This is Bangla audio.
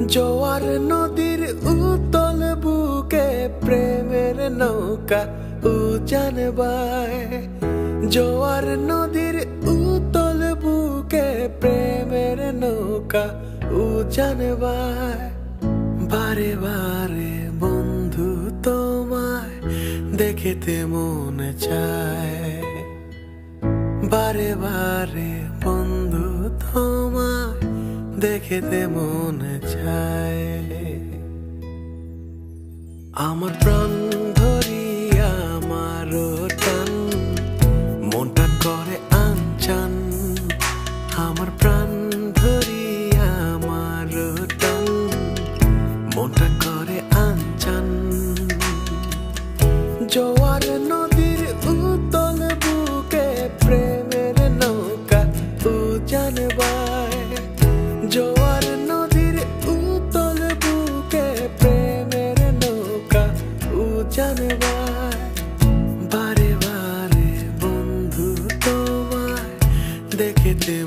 জোয়ার নদীর উতল বুকে প্রেমের নৌকা উজান বায়। জোয়ার নদীর উতল বুকে প্রেমের নৌকা উজান বায়। বারে বারে বন্ধু তোমায় দেখিতে মনে চায়। বারে বারে বন্ধু তোমায় দেখিতে মনে চায়। আমার প্রাণ ধরিয়া আমার টান মনটা করে আনচান। আমার প্রাণ ধরিয়া আমার টান মনটা করে আনচান। জোয়ার নদীর উতল বুকে প্রেমের নৌকা উজান বায়। জোয়ার নদীর উতল বুকে প্রেমের নৌকা উজান বায়। বারে বারে বন্ধু তোমায় দেখিতে